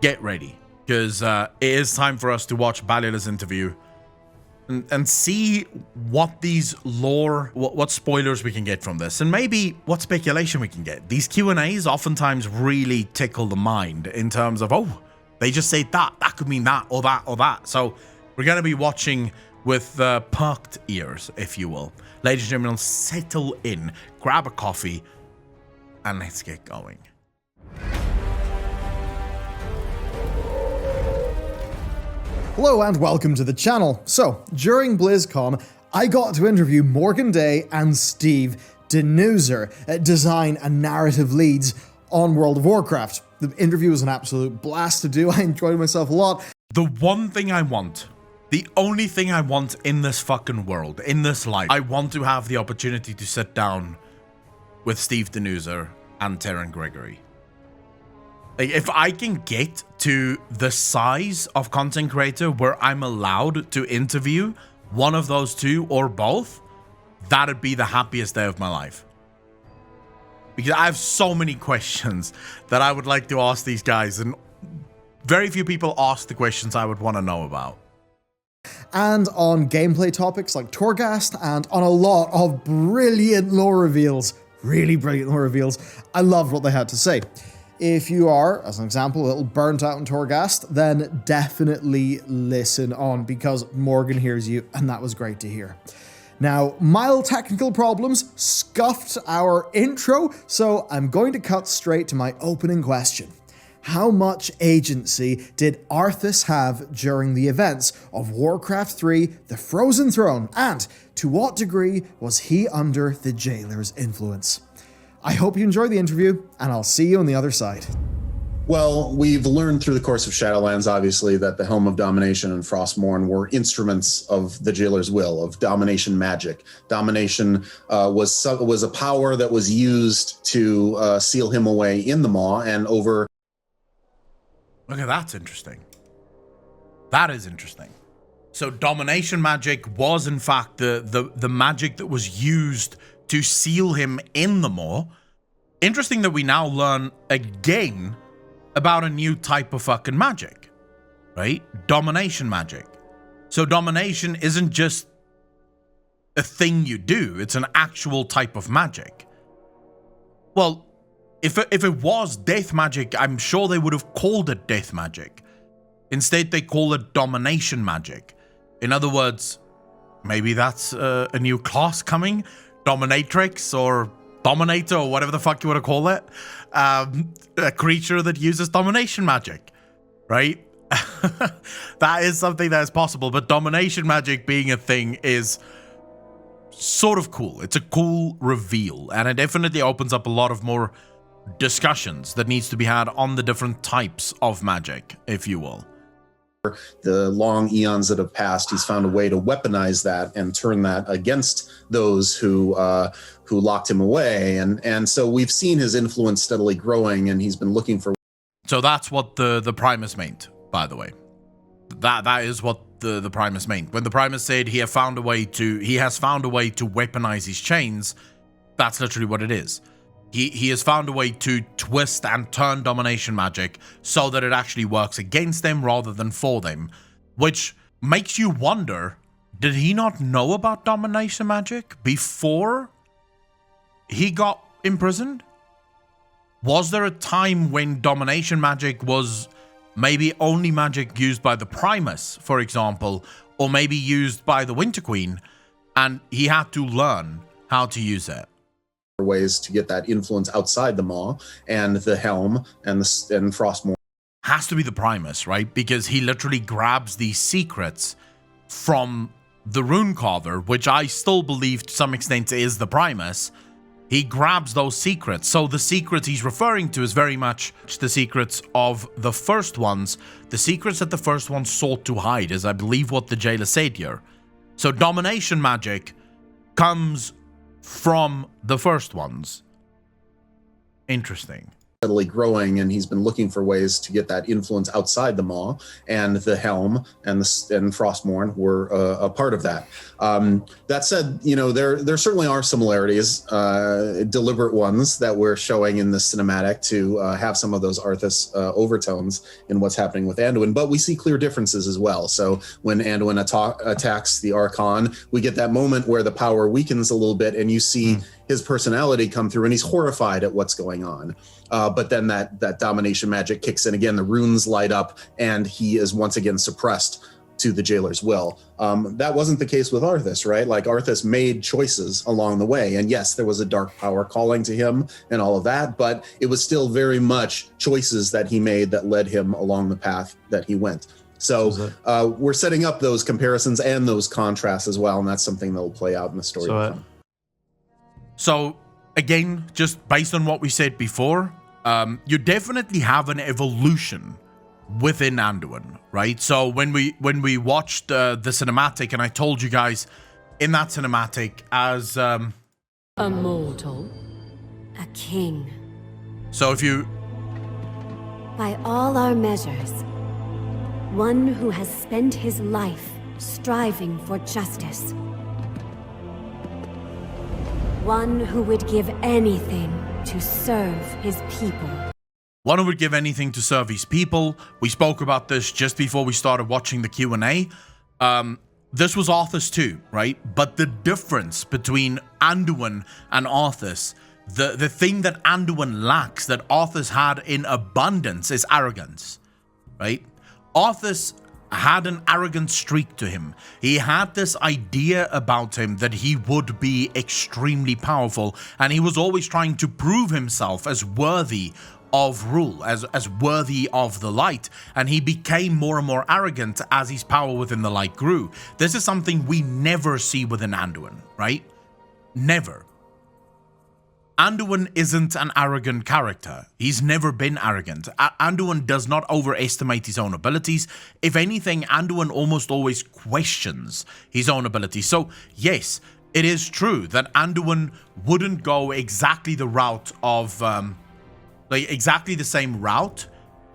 get ready, because it is time for us to watch Bellular's interview and see what these lore, what spoilers we can get from this, and maybe what speculation we can get. These Q&As oftentimes really tickle the mind in terms of, oh, they just say that could mean that, or that, or that. So we're going to be watching with perked ears, if you will. Ladies and gentlemen, settle in, grab a coffee, and let's get going. Hello and welcome to the channel. So, during BlizzCon, I got to interview Morgan Day and Steve Denuser, design and narrative leads on World of Warcraft. The interview was an absolute blast to do. I enjoyed myself a lot. The one thing I want, the only thing I want in this fucking world, in this life, I want to have the opportunity to sit down with Steve Denuser and Terran Gregory. Like, if I can get to the size of content creator where I'm allowed to interview one of those two or both, that'd be the happiest day of my life. Because I have so many questions that I would like to ask these guys, and very few people ask the questions I would want to know about. And on gameplay topics like Torghast, and on a lot of brilliant lore reveals. Really brilliant lore reveals. I loved what they had to say. If you are, as an example, a little burnt out in Torghast, then definitely listen on, because Morgan hears you, and that was great to hear. Now, mild technical problems scuffed our intro, so I'm going to cut straight to my opening question. How much agency did Arthas have during the events of Warcraft 3, The Frozen Throne, and to what degree was he under the Jailor's influence? I hope you enjoy the interview, and I'll see you on the other side. Well, we've learned through the course of Shadowlands, obviously, that the Helm of Domination and Frostmourne were instruments of the Jailor's will, of domination magic. Domination was a power that was used to seal him away in the Maw and over... Okay, that's interesting. That is interesting. So domination magic was, in fact, the magic that was used to seal him in the Maw. Interesting that we now learn again about a new type of fucking magic, right? Domination magic. So domination isn't just a thing you do, it's an actual type of magic. Well, if it was death magic, I'm sure they would have called it death magic. Instead, they call it domination magic. In other words, maybe that's a new class coming? Dominatrix or Dominator or whatever the fuck you want to call it. A creature that uses domination magic, right? That is something that is possible, but domination magic being a thing is sort of cool. It's a cool reveal, and it definitely opens up a lot of more discussions that needs to be had on the different types of magic, if you will. The long eons that have passed, he's found a way to weaponize that and turn that against those who locked him away. And so we've seen his influence steadily growing, and he's been looking for... So that's what the Primus meant, by the way. That is what the Primus meant. When the Primus said he has found a way to weaponize his chains, that's literally what it is. He has found a way to twist and turn domination magic so that it actually works against them rather than for them, which makes you wonder, did he not know about domination magic before he got imprisoned? Was there a time when domination magic was maybe only magic used by the Primus, for example, or maybe used by the Winter Queen, and he had to learn how to use it? Ways to get that influence outside the Maw and the Helm and Frostmourne. Has to be the Primus, right? Because he literally grabs these secrets from the Runecarver, which I still believe to some extent is the Primus. He grabs those secrets. So the secrets he's referring to is very much the secrets of the first ones. The secrets that the first ones sought to hide is, I believe, what the Jailor said here. So domination magic comes from the first ones. Interesting. steadily growing, and he's been looking for ways to get that influence outside the Maw, and the Helm and Frostmourne were a part of that. That said, there certainly are similarities, deliberate ones that we're showing in the cinematic to have some of those Arthas overtones in what's happening with Anduin, but we see clear differences as well. So when Anduin attacks the Archon, we get that moment where the power weakens a little bit, and you see his personality come through, and he's horrified at what's going on. But then that domination magic kicks in again, the runes light up, and he is once again suppressed to the Jailor's will. That wasn't the case with Arthas, right? Like, Arthas made choices along the way, and yes, there was a dark power calling to him and all of that, but it was still very much choices that he made that led him along the path that he went. So we're setting up those comparisons and those contrasts as well, and that's something that will play out in the story. So again, just based on what we said before, you definitely have an evolution within Anduin, right? So when we watched the cinematic, and I told you guys in that cinematic as a mortal, a king. So if you, by all our measures, one who has spent his life striving for justice. One who would give anything to serve his people. One who would give anything to serve his people. We spoke about this just before we started watching the Q&A. This was Arthas too, right? But the difference between Anduin and Arthas, the thing that Anduin lacks that Arthas had in abundance is arrogance, right? Arthas had an arrogant streak to him. He had this idea about him that he would be extremely powerful, and he was always trying to prove himself as worthy of rule, as worthy of the light, and he became more and more arrogant as his power within the light grew. This is something we never see within Anduin, right? Never. Anduin isn't an arrogant character. He's never been arrogant. Anduin does not overestimate his own abilities. If anything, Anduin almost always questions his own abilities. So yes, it is true that Anduin wouldn't go exactly the route of, exactly the same route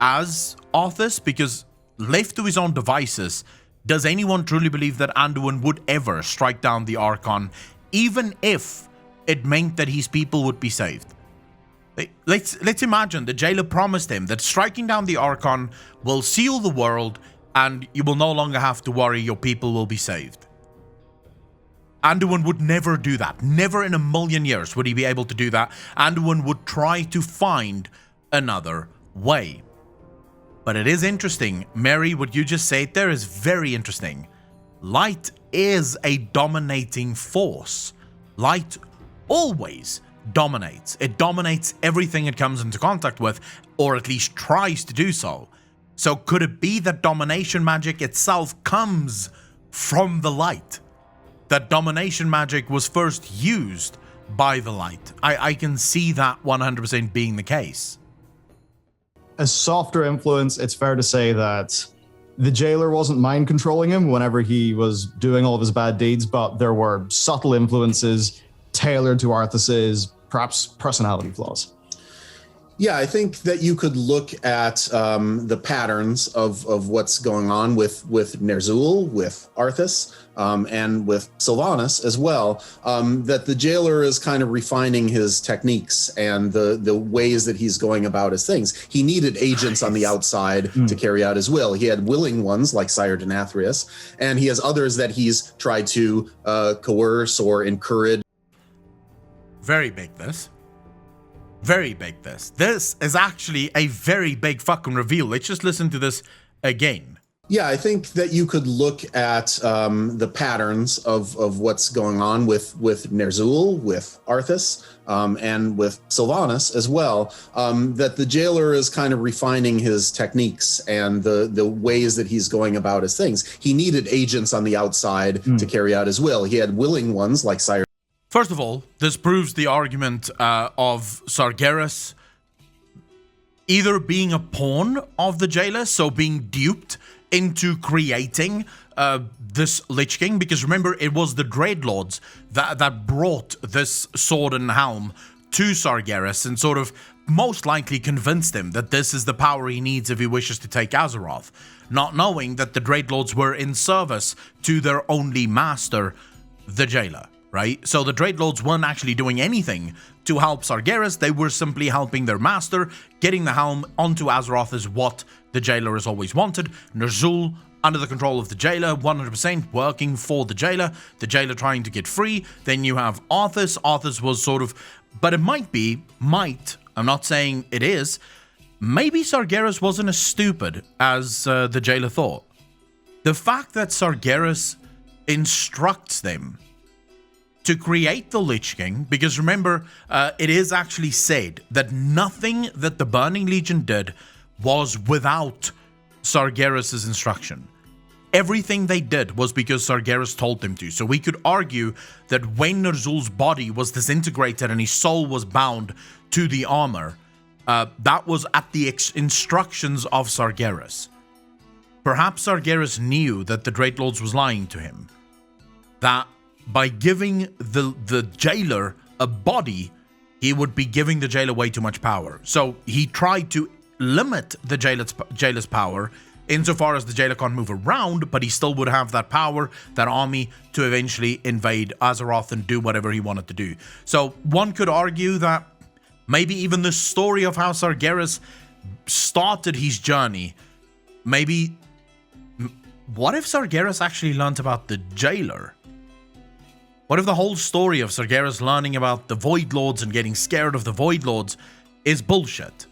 as Arthas, because left to his own devices, does anyone truly believe that Anduin would ever strike down the Archon, even if it meant that his people would be saved? Let's imagine the Jailor promised him that striking down the Archon will seal the world and you will no longer have to worry, your people will be saved. Anduin would never do that. Never in a million years would he be able to do that. Anduin would try to find another way. But it is interesting, Mary, what you just said there is very interesting. Light is a dominating force. Light always dominates. It dominates everything it comes into contact with, or at least tries to do so. So could it be that domination magic itself comes from the light? That domination magic was first used by the light? I can see that 100% being the case. A softer influence, it's fair to say that the Jailor wasn't mind controlling him whenever he was doing all of his bad deeds, but there were subtle influences tailored to Arthas's perhaps personality flaws. Yeah, I think that you could look at the patterns of what's going on with Nerzul, with Arthas, and with Sylvanas as well, that the Jailor is kind of refining his techniques and the ways that he's going about his things. He needed agents on the outside to carry out his will. He had willing ones like Sire Denathrius, and he has others that he's tried to coerce or encourage. Very big, this. Very big, this. This is actually a very big fucking reveal. Let's just listen to this again. Yeah, I think that you could look at the patterns of what's going on with Nerzul, with Arthas, and with Sylvanas as well, that the Jailor is kind of refining his techniques and the ways that he's going about his things. He needed agents on the outside to carry out his will. He had willing ones like Sire. First of all, this proves the argument of Sargeras either being a pawn of the Jailor, so being duped into creating this Lich King, because remember, it was the Dreadlords that brought this sword and helm to Sargeras and sort of most likely convinced him that this is the power he needs if he wishes to take Azeroth, not knowing that the Dreadlords were in service to their only master, the Jailor, right? So the Dreadlords weren't actually doing anything to help Sargeras, they were simply helping their master. Getting the helm onto Azeroth is what the Jailor has always wanted. Nerzul, under the control of the Jailor, 100% working for the Jailor trying to get free. Then you have Arthas. Arthas was sort of, but it might, I'm not saying it is, maybe Sargeras wasn't as stupid as the Jailor thought. The fact that Sargeras instructs them to create the Lich King, because remember, it is actually said that nothing that the Burning Legion did was without Sargeras' instruction. Everything they did was because Sargeras told them to. So we could argue that when Nerzul's body was disintegrated and his soul was bound to the armor, that was at the instructions of Sargeras. Perhaps Sargeras knew that the Dreadlords was lying to him. That by giving the Jailor a body, he would be giving the Jailor way too much power. So he tried to limit the Jailor's power insofar as the Jailor can't move around, but he still would have that power, that army, to eventually invade Azeroth and do whatever he wanted to do. So one could argue that maybe even the story of how Sargeras started his journey, maybe... What if Sargeras actually learned about the Jailor? What if the whole story of Sargeras learning about the Void Lords and getting scared of the Void Lords is bullshit?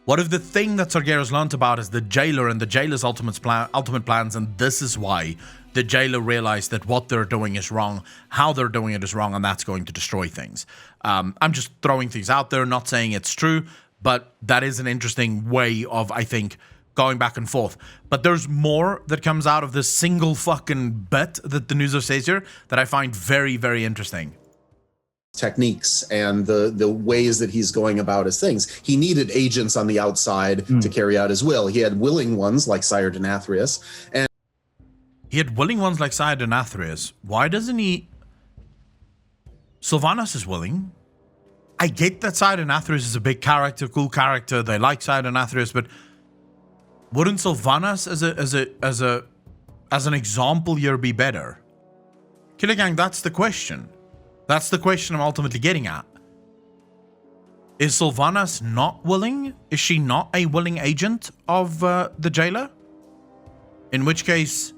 What if the thing that Sargeras learned about is the Jailor and the Jailor's ultimate plans, and this is why the Jailor realized that what they're doing is wrong, how they're doing it is wrong, and that's going to destroy things. I'm just throwing things out there, not saying it's true, but that is an interesting way of, I think, going back and forth. But there's more that comes out of this single fucking bit that the newser says here that I find very, very interesting. Techniques and the ways that he's going about his things. He needed agents on the outside to carry out his will. He had willing ones like Sire Denathrius, and he had willing ones like Sire Denathrius. Why doesn't he? Sylvanas is willing. I get that Sire Denathrius is a big character, cool character. They like Sire Denathrius, but wouldn't Sylvanas as an example here be better? Killer Gang, that's the question. That's the question I'm ultimately getting at. Is Sylvanas not willing? Is she not a willing agent of the Jailor? In which case,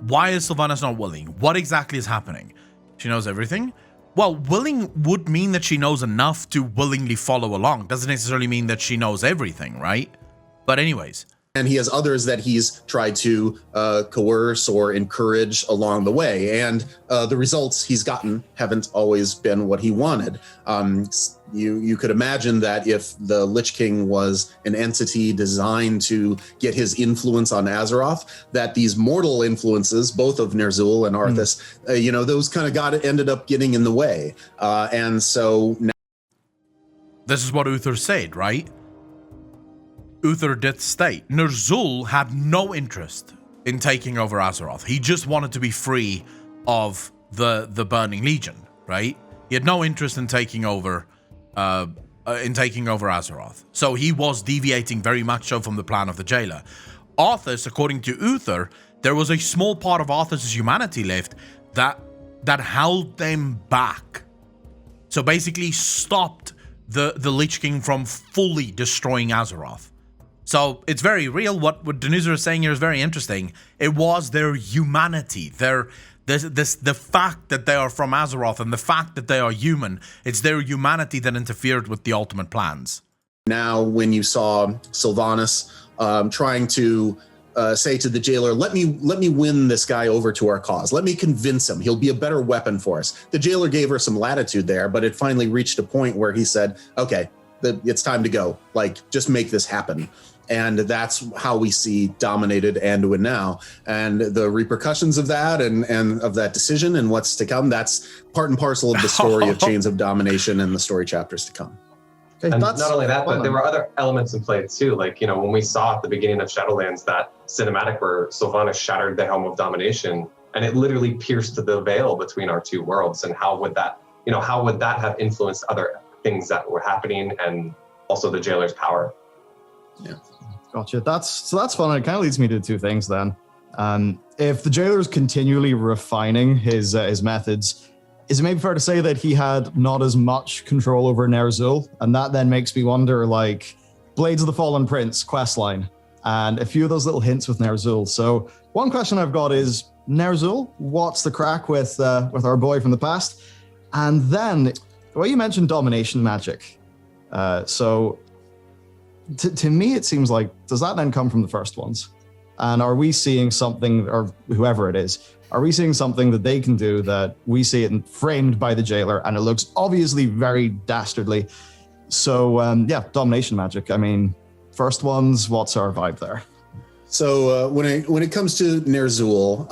why is Sylvanas not willing? What exactly is happening? She knows everything? Well, willing would mean that she knows enough to willingly follow along. Doesn't necessarily mean that she knows everything, right? But anyways. And he has others that he's tried to coerce or encourage along the way. And the results he's gotten haven't always been what he wanted. You could imagine that if the Lich King was an entity designed to get his influence on Azeroth, that these mortal influences, both of Nerzul and Arthas, those kind of ended up getting in the way. And so now... This is what Uther said, right? Uther did state Nerzul had no interest in taking over Azeroth. He just wanted to be free of the Burning Legion, right? He had no interest in taking over Azeroth. So he was deviating very much so from the plan of the Jailor. Arthas, according to Uther, there was a small part of Arthas' humanity left that held them back. So basically stopped the Lich King from fully destroying Azeroth. So it's very real. What Denuzer is saying here is very interesting. It was their humanity, the fact that they are from Azeroth and the fact that they are human. It's their humanity that interfered with the ultimate plans. Now, when you saw Sylvanas trying to say to the Jailor, let me win this guy over to our cause. Let me convince him. He'll be a better weapon for us. The Jailor gave her some latitude there, but it finally reached a point where he said, okay, it's time to go. Like, just make this happen. And that's how we see Dominated Anduin now. And the repercussions of that and of that decision and what's to come, that's part and parcel of the story of Chains of Domination and the story chapters to come. Okay, and not only that, but there were other elements in play too. Like, when we saw at the beginning of Shadowlands that cinematic where Sylvanas shattered the Helm of Domination and it literally pierced the veil between our two worlds. And how would that have influenced other things that were happening and also the Jailor's power. Gotcha. That's fun. It kind of leads me to two things then. If the Jailor's continually refining his methods, is it maybe fair to say that he had not as much control over Nerzul? And that then makes me wonder, like, Blades of the Fallen Prince questline, and a few of those little hints with Nerzul. So one question I've got is, Nerzul, what's the crack with our boy from the past? And then, well, you mentioned domination magic. So to me, it seems like, does that then come from the first ones? And are we seeing something, or whoever it is, are we seeing something that they can do that we see it framed by the Jailor, and it looks obviously very dastardly? So domination magic. I mean, first ones, what's our vibe there? So when it comes to Nerzul,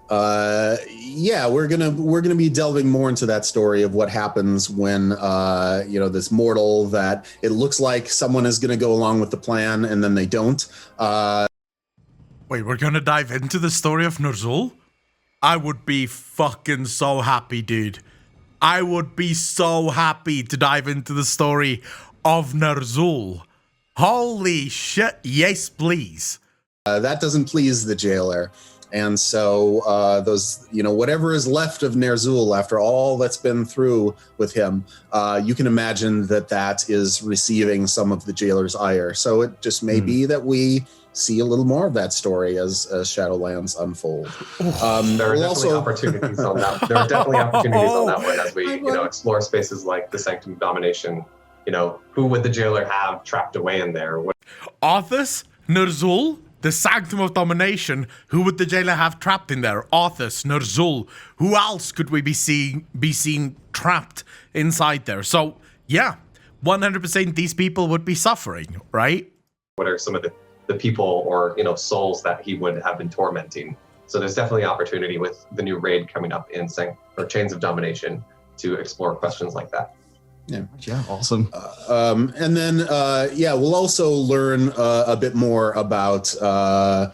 we're gonna be delving more into that story of what happens when this mortal that it looks like someone is gonna go along with the plan and then they don't. Wait, we're gonna dive into the story of Nerzul? I would be fucking so happy, dude. I would be so happy to dive into the story of Nerzul. Holy shit, yes, please. That doesn't please the Jailor. And so whatever is left of Nerzul after all that's been through with him, you can imagine that is receiving some of the Jailor's ire. So it just may be that we see a little more of that story as Shadowlands unfold. There are definitely opportunities on that. There are definitely opportunities on that one as we, explore spaces like the Sanctum of Domination. Who would the Jailor have trapped away in there? Arthas, Nerzul, the Sanctum of Domination. Who would the Jailor have trapped in there? Arthas, Nerzul. Who else could we be seen trapped inside there? So yeah, 100% these people would be suffering, right? What are some of the people or souls that he would have been tormenting? So there's definitely opportunity with the new raid coming up in Chains of Domination to explore questions like that. Yeah, awesome. And then we'll also learn a bit more about the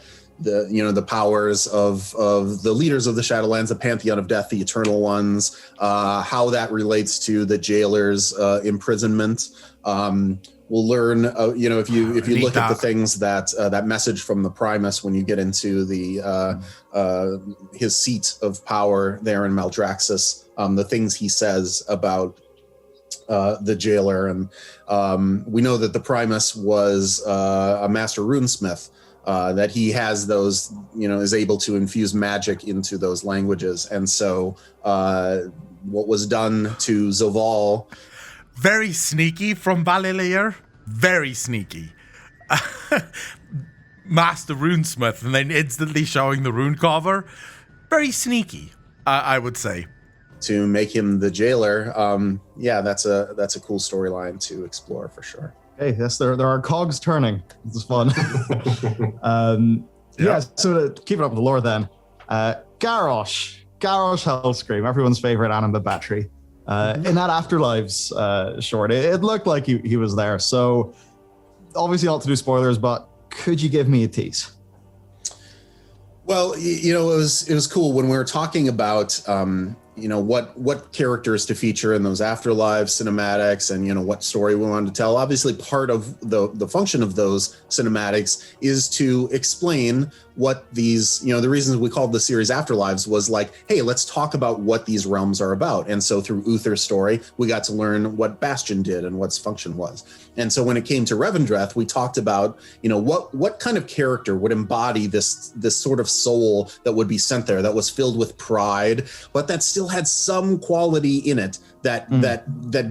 powers of the leaders of the Shadowlands, the Pantheon of Death, the Eternal Ones, how that relates to the Jailors' imprisonment. We'll learn, if you look at the things that message from the Primus when you get into the his seat of power there in Maldraxxus, the things he says about the Jailor, and we know that the Primus was a master runesmith. That he has those, is able to infuse magic into those languages, and so what was done to Zoval. Very sneaky from Bellular. Very sneaky. Master Runesmith and then instantly showing the rune carver. Very sneaky, I would say. To make him the Jailor, that's a cool storyline to explore for sure. Hey, yes, there are cogs turning. This is fun. So to keep it up with the lore then, Garrosh Hellscream, everyone's favorite anima battery. In that Afterlives short, it looked like he was there. So obviously not to do spoilers, but could you give me a tease? Well, it was cool when we were talking about what characters to feature in those Afterlives cinematics, and what story we wanted to tell. Obviously, part of the function of those cinematics is to explain what these, the reasons we called the series Afterlives was like, hey, let's talk about what these realms are about. And so through Uther's story, we got to learn what Bastion did and what its function was. And so when it came to Revendreth, we talked about, what kind of character would embody this sort of soul that would be sent there, that was filled with pride, but that still had some quality in it that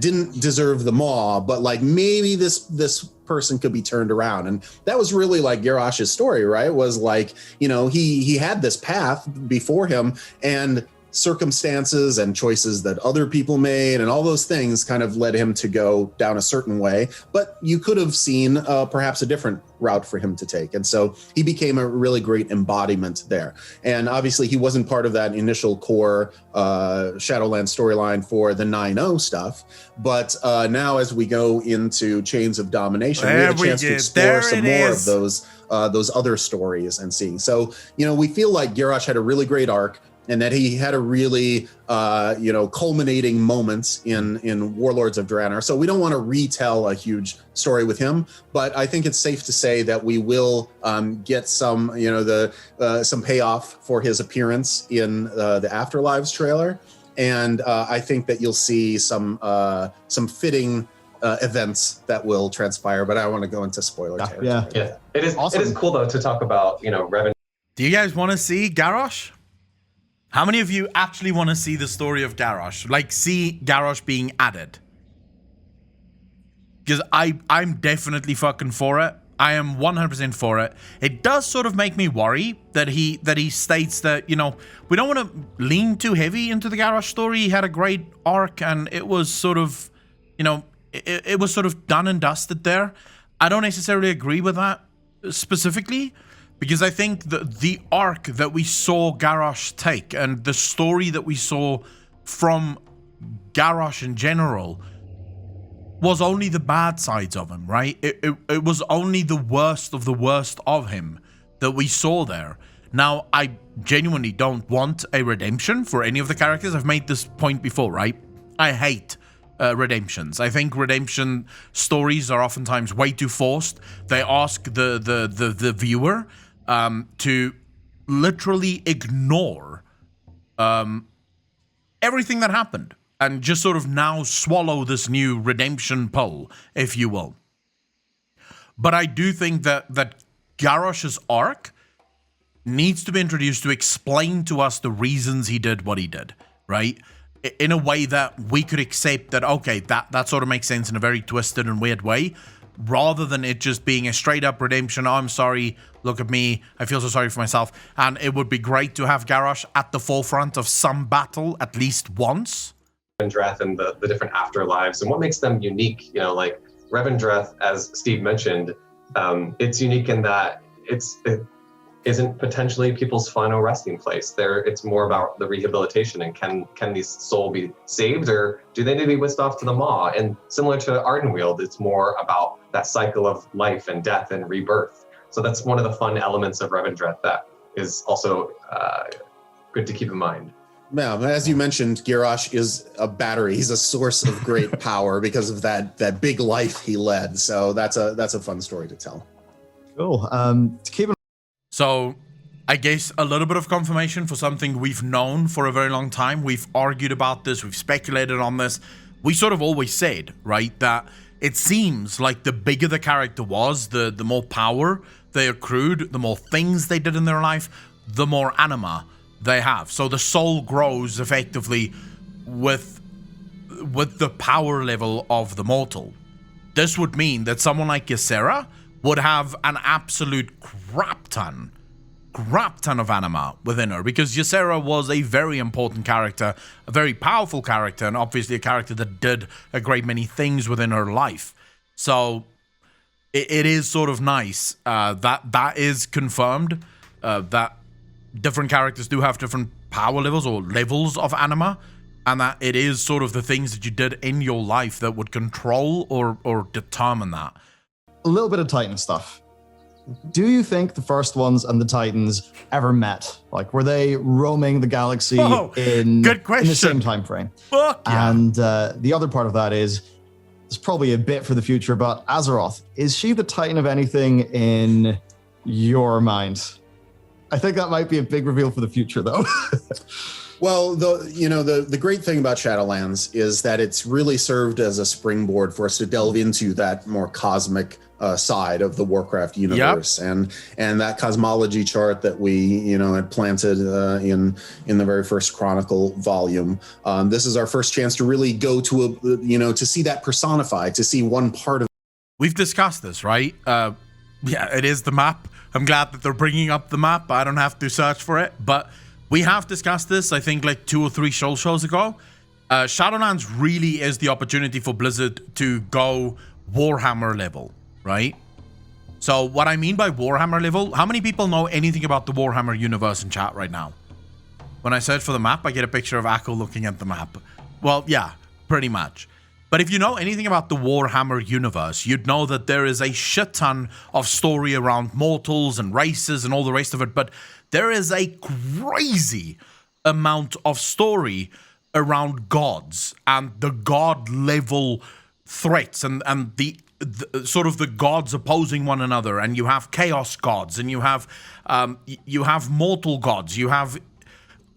didn't deserve the maw, but like maybe this person could be turned around. And that was really like Garrosh's story, right? Was like, he had this path before him, and circumstances and choices that other people made and all those things kind of led him to go down a certain way, but you could have seen perhaps a different route for him to take. And so he became a really great embodiment there. And obviously he wasn't part of that initial core Shadowlands storyline for the 9.0 stuff, but now as we go into Chains of Domination, we have a chance to explore some more of those other stories and seeing. So, we feel like Garrosh had a really great arc. and that he had a really, culminating moment in Warlords of Draenor. So we don't want to retell a huge story with him, but I think it's safe to say that we will get some, some payoff for his appearance in the Afterlives trailer, and I think that you'll see some fitting events that will transpire. But I don't want to go into spoiler territory. Yeah. It is Awesome. It is cool though to talk about Revan. Do you guys want to see Garrosh? How many of you actually want to see the story of Garrosh? Like, see Garrosh being added? Because I'm definitely fucking for it. I am 100% for it. It does sort of make me worry that he states that, we don't want to lean too heavy into the Garrosh story. He had a great arc, and it was sort of, it was sort of done and dusted there. I don't necessarily agree with that specifically, because I think the arc that we saw Garrosh take and the story that we saw from Garrosh in general was only the bad sides of him, right? It was only the worst of him that we saw there. Now, I genuinely don't want a redemption for any of the characters. I've made this point before, right? I hate redemptions. I think redemption stories are oftentimes way too forced. They ask the viewer to literally ignore everything that happened and just sort of now swallow this new redemption pill, if you will. But I do think that Garrosh's arc needs to be introduced to explain to us the reasons he did what he did, right? In a way that we could accept that, okay, that sort of makes sense in a very twisted and weird way, rather than it just being a straight up redemption. Oh, I'm sorry, look at me, I feel so sorry for myself. And it would be great to have Garrosh at the forefront of some battle at least once. Revendreth and the different afterlives and what makes them unique. Like Revendreth, as Steve mentioned, it's unique in that it isn't potentially people's final resting place. It's more about the rehabilitation and can these soul be saved, or do they need to be whisked off to the maw? And similar to Ardenweald, it's more about that cycle of life and death and rebirth. So that's one of the fun elements of Revendreth that is also good to keep in mind. Yeah, as you mentioned, Garrosh is a battery. He's a source of great power because of that big life he led. So that's a fun story to tell. Cool. To keep in So I guess a little bit of confirmation for something we've known for a very long time. We've argued about this. We've speculated on this. We sort of always said, right, that it seems like the bigger the character was, the more power they accrued, the more things they did in their life, the more anima they have. So the soul grows effectively with the power level of the mortal. This would mean that someone like Ysera would have an absolute crap ton of anima within her, because Ysera was a very important character, a very powerful character, and obviously a character that did a great many things within her life. So it is sort of nice that is confirmed, that different characters do have different power levels or levels of anima, and that it is sort of the things that you did in your life that would control or determine that. a little bit of Titan stuff. Do you think the first ones and the Titans ever met? Like, were they roaming the galaxy in the same time frame? Fuck yeah. And the other part of that is, it's probably a bit for the future, but Azeroth, is she the Titan of anything in your mind? I think that might be a big reveal for the future, though. Well, the great thing about Shadowlands is that it's really served as a springboard for us to delve into that more cosmic side of the Warcraft universe, and that cosmology chart that we had planted in the very first Chronicle volume. This is our first chance to really go to to see that personified, to see one part of. We've discussed this, right? Yeah, it is the map. I'm glad that they're bringing up the map. I don't have to search for it, but we have discussed this, I think, like 2 or 3 shows ago. Shadowlands really is the opportunity for Blizzard to go Warhammer level, right? So what I mean by Warhammer level, how many people know anything about the Warhammer universe in chat right now? When I search for the map, I get a picture of Akko looking at the map. Well, yeah, pretty much. But if you know anything about the Warhammer universe, you'd know that there is a shit ton of story around mortals and races and all the rest of it, but there is a crazy amount of story around gods and the god level threats and the sort of the gods opposing one another, and you have chaos gods, and you have mortal gods, you have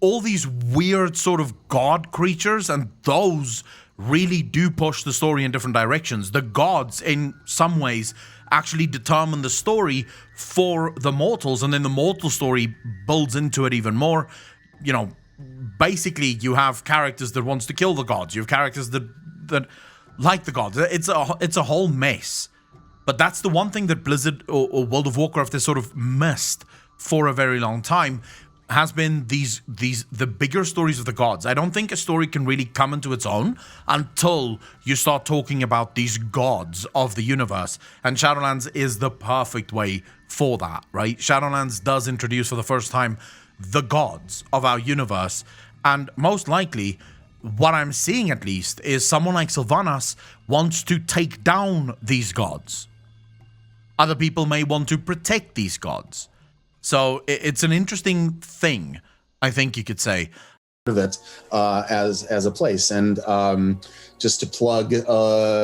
all these weird sort of god creatures, and those really do push the story in different directions. The gods, in some ways, actually determine the story for the mortals, and then the mortal story builds into it even more. You know, basically, you have characters that wants to kill the gods. You have characters that like the gods. It's a whole mess. But that's the one thing that Blizzard or World of Warcraft has sort of missed for a very long time, has been the bigger stories of the gods. I don't think a story can really come into its own until you start talking about these gods of the universe. And Shadowlands is the perfect way for that, right? Shadowlands does introduce for the first time the gods of our universe. And most likely, what I'm seeing at least is someone like Sylvanas wants to take down these gods. Other people may want to protect these gods. So it's an interesting thing, I think you could say. Of it as a place. And just to plug,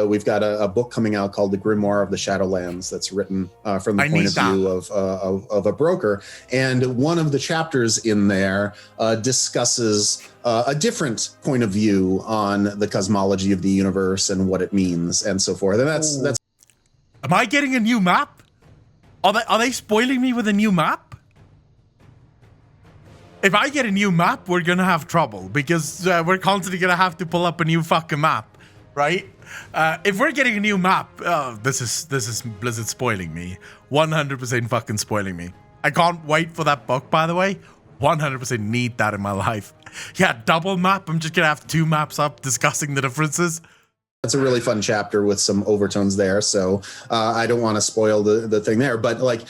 we've got a book coming out called The Grimoire of the Shadowlands that's written from the point of view of a broker. And one of the chapters in there discusses a different point of view on the cosmology of the universe and what it means and so forth. And that's Am I getting a new map? Are they spoiling me with a new map? If I get a new map, we're gonna have trouble, because we're constantly gonna have to pull up a new fucking map, right? If we're getting a new map, this is Blizzard spoiling me. 100% fucking spoiling me. I can't wait for that book, by the way. 100% need that in my life. Yeah, double map. I'm just gonna have 2 maps up discussing the differences. That's a really fun chapter with some overtones there. So I don't want to spoil the thing there, but like,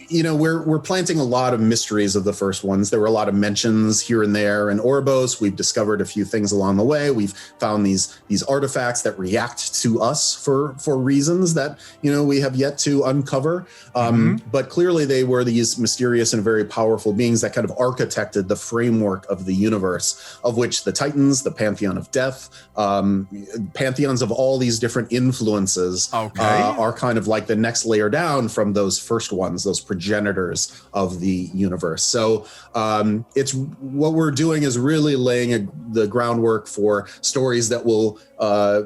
you know, we're planting a lot of mysteries of the first ones. There were a lot of mentions here and there in Oribos. We've discovered a few things along the way. We've found these artifacts that react to us for reasons that, you know, we have yet to uncover. But clearly they were these mysterious and very powerful beings that kind of architected the framework of the universe, of which the Titans, the Pantheon of Death, pantheons of all these different influences are kind of like the next layer down from those first ones, those progenitors of the universe. So it's what we're doing is really laying the groundwork for stories that will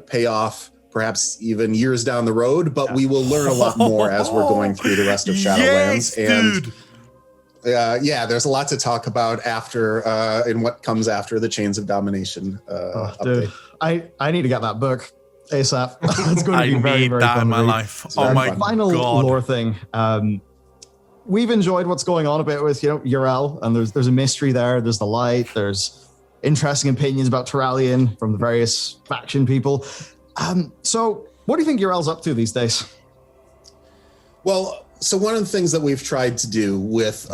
pay off perhaps even years down the road, but we will learn a lot more as we're going through the rest of Shadowlands. Dude. And there's a lot to talk about after in what comes after the Chains of Domination update. Dude, I need to get that book ASAP. It's going to be very, very fun in my read. life. Oh my final God. lore thing. We've enjoyed what's going on a bit with, you know, Yrel, and there's a mystery there. There's the light. There's interesting opinions about Terralion from the various faction people. So what do you think Yrel's up to these days? Well, so one of the things that we've tried to do with,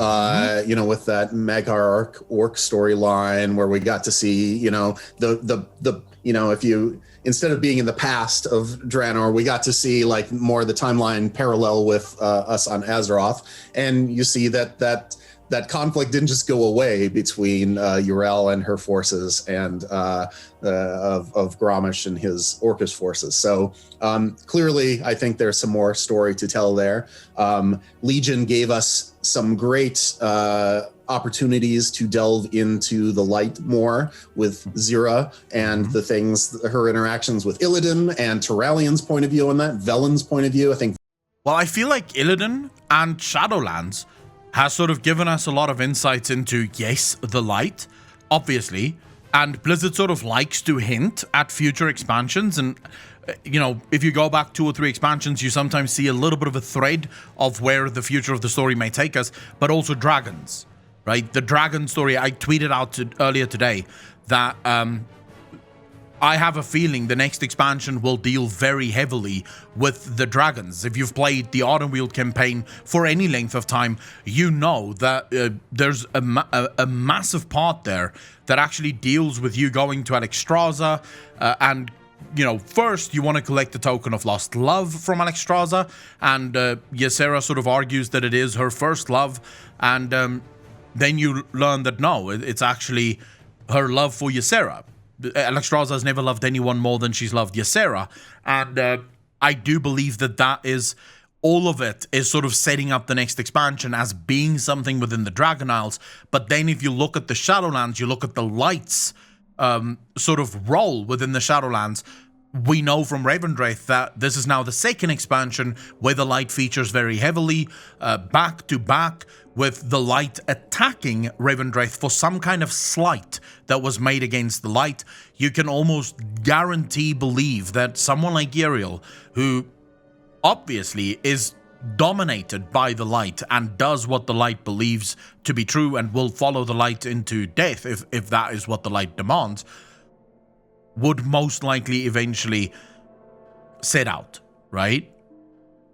you know, with that Mag'har orc storyline, where we got to see, you know, the you know, if you, instead of being in the past of Draenor, we got to see like more of the timeline parallel with us on Azeroth, and you see that conflict didn't just go away between Yrel and her forces and of Grommash and his Orcish forces. So clearly, I think there's some more story to tell there. Legion gave us some great opportunities to delve into the light more with Zira and the things, her interactions with Illidan and Terralion's point of view on that, Velen's point of view. I think. Well, I feel like Illidan and Shadowlands has sort of given us a lot of insights into, yes, the light, obviously, and Blizzard sort of likes to hint at future expansions. And, you know, if you go back 2 or 3 expansions, you sometimes see a little bit of a thread of where the future of the story may take us, but also dragons, right? The dragon story, I tweeted out earlier today that I have a feeling the next expansion will deal very heavily with the dragons. If you've played the Autumnweald campaign for any length of time, you know that there's a massive part there that actually deals with you going to Alexstrasza and, you know, first you want to collect the token of lost love from Alexstrasza, and Ysera sort of argues that it is her first love, and then you learn that no, it's actually her love for Ysera. Alexstrasza has never loved anyone more than she's loved Ysera, and I do believe that is all of it is sort of setting up the next expansion as being something within the Dragon Isles. But then if you look at the Shadowlands, you look at the Light's sort of role within the Shadowlands, we know from Ravendwraith that this is now the second expansion where the Light features very heavily, back to back, with the Light attacking Ravendwraith for some kind of slight that was made against the Light. You can almost believe that someone like Yrel, who obviously is dominated by the Light and does what the Light believes to be true and will follow the Light into death if that is what the Light demands, would most likely eventually set out, right?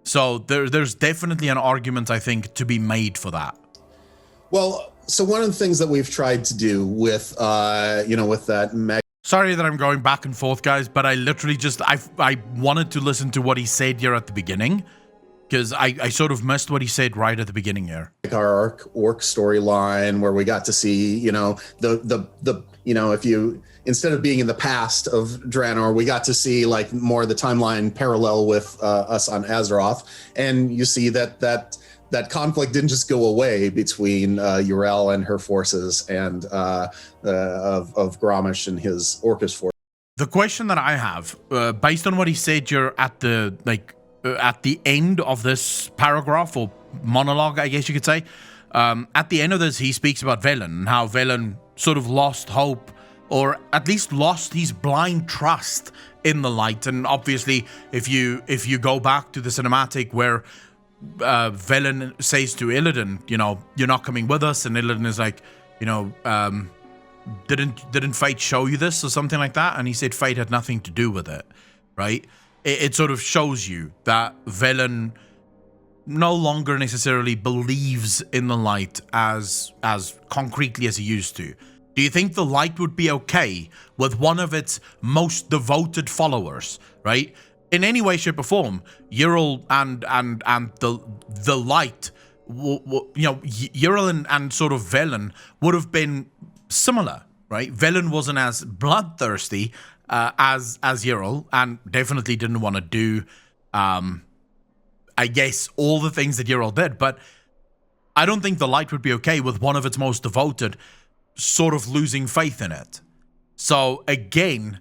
So there's definitely an argument, I think, to be made for that. Well, so one of the things that we've tried to do with, with that Sorry that I'm going back and forth, guys, but I literally just, I wanted to listen to what he said here at the beginning, because I sort of missed what he said right at the beginning here. Our orc storyline, where we got to see, if you, instead of being in the past of Draenor, we got to see like more of the timeline parallel with us on Azeroth, and you see that conflict didn't just go away between Yrel and her forces and of Grommash and his Orcus force. The question that I have, based on what he said, you're at the at the end of this paragraph or monologue, I guess you could say. At the end of this, he speaks about Velen and how Velen sort of lost hope, or at least lost his blind trust in the Light. And obviously, if you go back to the cinematic where Velen says to Illidan, you're not coming with us, and Illidan is like, didn't fate show you this or something like that? And he said fate had nothing to do with it, right? It sort of shows you that Velen no longer necessarily believes in the Light as concretely as he used to. Do you think the Light would be okay with one of its most devoted followers, right? In any way, shape, or form, Yrel and the Light, Yrel and sort of Velen would have been similar, right? Velen wasn't as bloodthirsty as Yrel, and definitely didn't want to do, I guess, all the things that Yrel did. But I don't think the Light would be okay with one of its most devoted sort of losing faith in it. So again,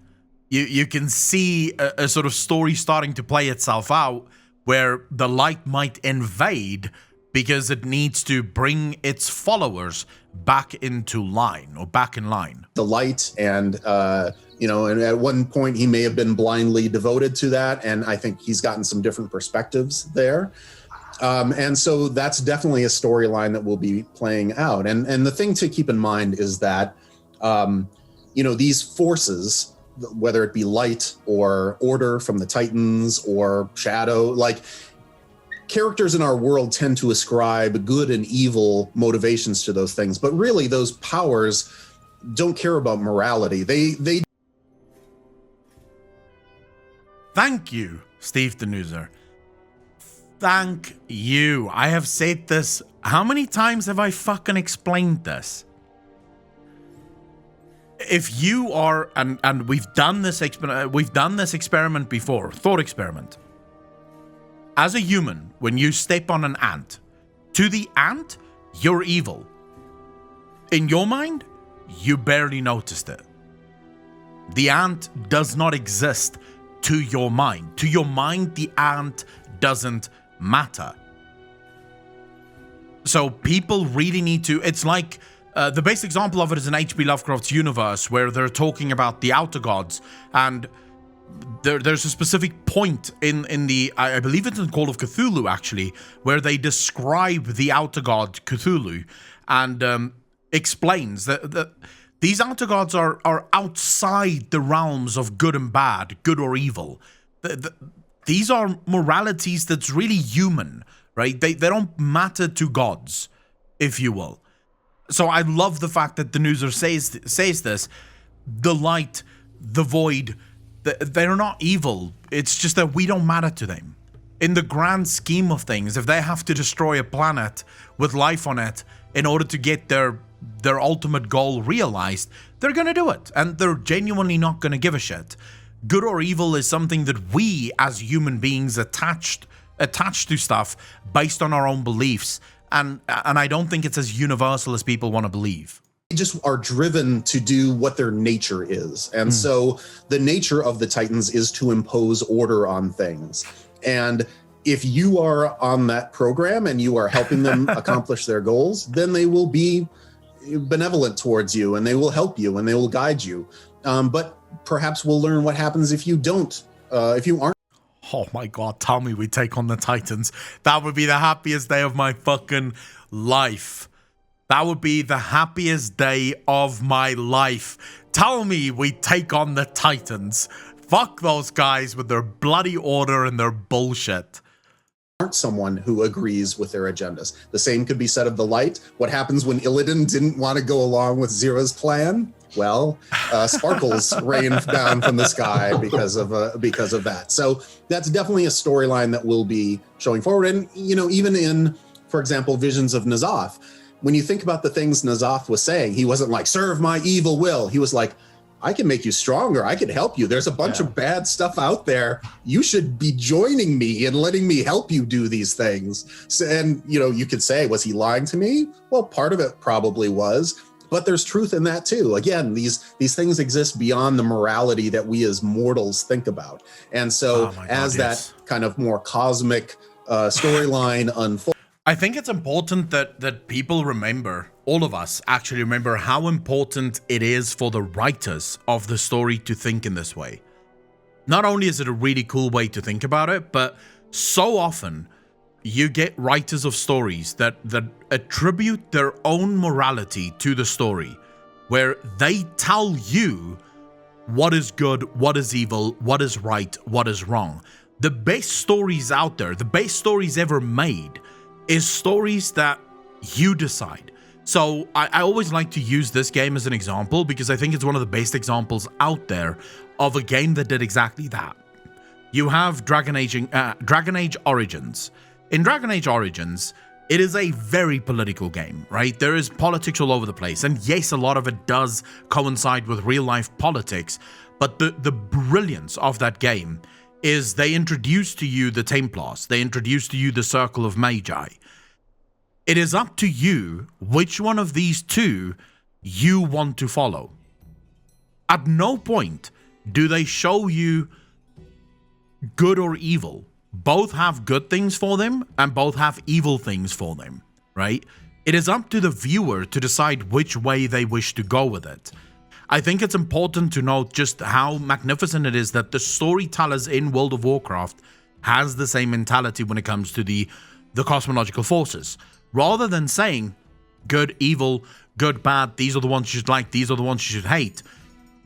you can see a sort of story starting to play itself out where the Light might invade because it needs to bring its followers back into line, or back in line. The Light, and and at one point he may have been blindly devoted to that, and I think he's gotten some different perspectives there. And so that's definitely a storyline that will be playing out. And the thing to keep in mind is that, these forces, whether it be Light or Order from the Titans or Shadow, like, characters in our world tend to ascribe good and evil motivations to those things. But really, those powers don't care about morality. They Thank you, Steve Denuser. Thank you. I have said this. How many times have I fucking explained this? If you are, and we've done this experiment before, thought experiment. As a human, when you step on an ant, to the ant, you're evil. In your mind, you barely noticed it. The ant does not exist to your mind. To your mind, the ant doesn't matter. So people really need to, it's like, the best example of it is in H.P. Lovecraft's universe, where they're talking about the outer gods, and there's a specific point in the, I believe it's in Call of Cthulhu actually, where they describe the outer god Cthulhu, and explains that these outer gods are outside the realms of good and bad, good or evil. These are moralities that's really human, right? They don't matter to gods, if you will. So I love the fact that Denuser says this. The Light, the Void, they're not evil. It's just that we don't matter to them. In the grand scheme of things, if they have to destroy a planet with life on it in order to get their their ultimate goal realized, they're going to do it. And they're genuinely not going to give a shit. Good or evil is something that we as human beings attached to stuff based on our own beliefs. And I don't think it's as universal as people want to believe. They just are driven to do what their nature is. And so the nature of the Titans is to impose order on things. And if you are on that program and you are helping them accomplish their goals, then they will be benevolent towards you and they will help you and they will guide you. But perhaps we'll learn what happens if you don't, if you aren't. Oh my God, tell me we take on the Titans. That would be the happiest day of my fucking life. That would be the happiest day of my life. Tell me we take on the Titans. Fuck those guys with their bloody order and their bullshit. Aren't someone who agrees with their agendas. The same could be said of the Light. What happens when Illidan didn't want to go along with Zira's plan? Well, sparkles rained down from the sky because of that. So that's definitely a storyline that will be showing forward. And, you know, even in, for example, Visions of N'Zoth, when you think about the things N'Zoth was saying, he wasn't like, serve my evil will. He was like, I can make you stronger. I can help you. There's a bunch of bad stuff out there. You should be joining me and letting me help you do these things. So, and, you know, you could say, was he lying to me? Well, part of it probably was, but there's truth in that too. Again, these things exist beyond the morality that we as mortals think about. And so that kind of more cosmic storyline unfolds. I think it's important that people remember, all of us actually remember how important it is for the writers of the story to think in this way. Not only is it a really cool way to think about it, but so often you get writers of stories that attribute their own morality to the story, where they tell you what is good, what is evil, what is right, what is wrong. The best stories out there, the best stories ever made, is stories that you decide. So I always like to use this game as an example because I think it's one of the best examples out there of a game that did exactly that. You have Dragon Age Origins. In Dragon Age Origins, it is a very political game, right? There is politics all over the place. And yes, a lot of it does coincide with real life politics. But the brilliance of that game is they introduce to you the Templars. They introduce to you the Circle of Magi. It is up to you which one of these two you want to follow. At no point do they show you good or evil. Both have good things for them and both have evil things for them, right? It is up to the viewer to decide which way they wish to go with it. I think it's important to note just how magnificent it is that the storytellers in World of Warcraft has the same mentality when it comes to the Cosmological Forces. Rather than saying good, evil, good, bad, these are the ones you should like, these are the ones you should hate,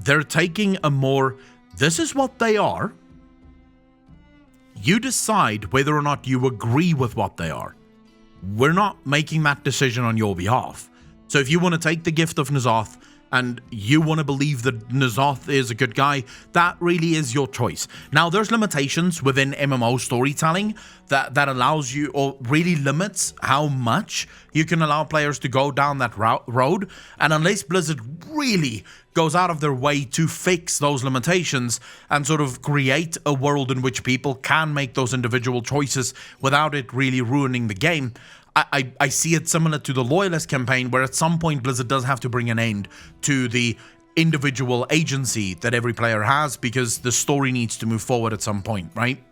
they're taking a more, this is what they are. You decide whether or not you agree with what they are. We're not making that decision on your behalf. So if you want to take the gift of N'Zoth, and you want to believe that N'Zoth is a good guy, that really is your choice. Now, there's limitations within MMO storytelling that allows you, or really limits how much you can allow players to go down that road. And unless Blizzard really goes out of their way to fix those limitations and sort of create a world in which people can make those individual choices without it really ruining the game, I see it similar to the Loyalist campaign, where at some point Blizzard does have to bring an end to the individual agency that every player has, because the story needs to move forward at some point, right?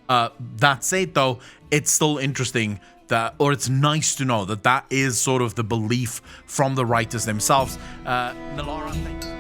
That said, though, it's still interesting that, or it's nice to know that that is sort of the belief from the writers themselves. Nalara, thanks.